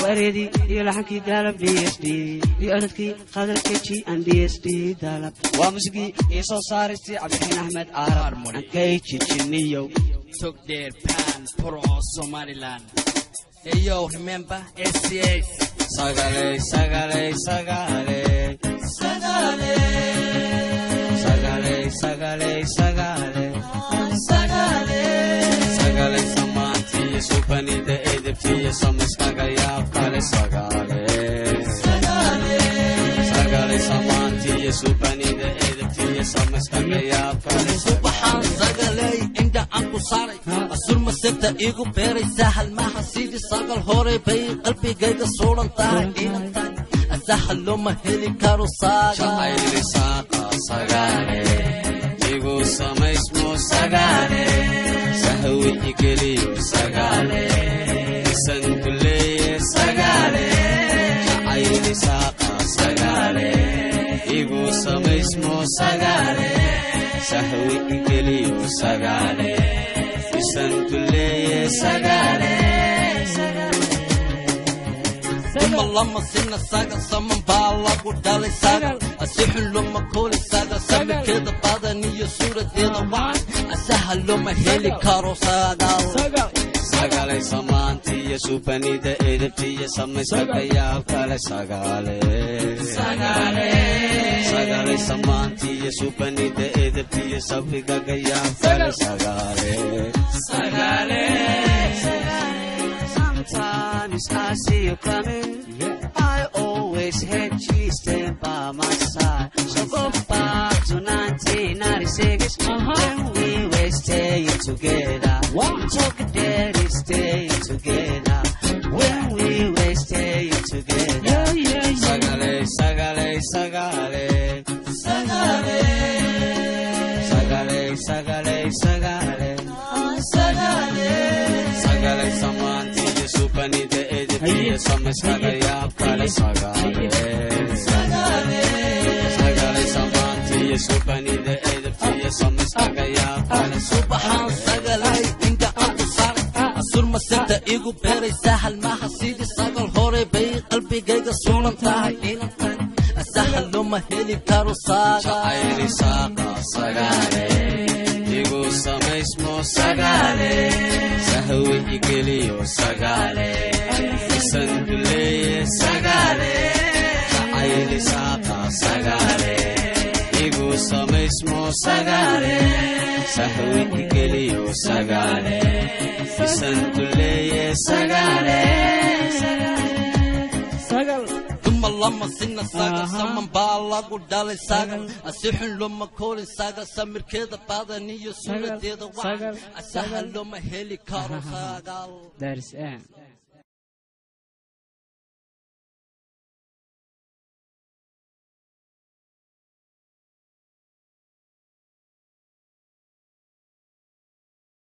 وردي يلحكي دالب دي اس دي يأردكي قدر كيتشي ان دي اس دي دالب ومسكي يسو سارستي عبد الحين احمد عرب كيتشي تشنيو took their pan pro Somaliland. Hey yo, remember SCS? Sagale, sagale, sagale, sagale, sagale, sagale, sagale, sagale, sagale, samanti, supani de edipti, samaskagaya, kale sagale, sagale, sagale, samanti, supani de edipti, samaskagaya, kale subhan sagale, inda anku sari, asul masita igu beri sahal maha sidi sagal hore bay qalbi gayga solan tahay intan asahal loma heli karo sagale saqa sagale igu samaysmo sagale sahwi igeli sagale sankulay sagale ayli saqa sagale igu samaysmo sagale sahwi igeli sagale sankulay sagale لما سنة ساقة صمم بالله ودالي ساقة أسيح لما كولي ساقة سامي كده بادنية صورة دينا وعن أسهل لما هيلي كارو ساقة Sagale samanti supani de edipti samay sagaya kale sagale sagale sagale samanti supani de edipti sabiga gaya kale sagale sagale sometimes I see you coming I always had you stand by my side so go back to 1996 when we were staying together talk daddy staying together when we were staying together sagale sagale sagale sagale sagale sagale sagale sagale sagale samanti supani de edipti samaskagaya kale sagale sagale sagale samanti supani de edipti samaskagaya kale subhan sagale masita igu beeray sahal maha sidi sagal hore bay qalbigayga suulan tahay inantan sahal loma heli karo sagale saqa sagale igu samaysmo sagale sahwi igeliyo sagale sankulay sagale ayli saqa sagale igu samaysmo sagale sahwi igeliyo sagale sankulay sagale ثم لما سنة ساقة سمن بالله ودالي ساقة أسيحن لما كولي ساقة سمر كده بادنية صورة ديدا وعن أسهل لما هيلي كارو ساقة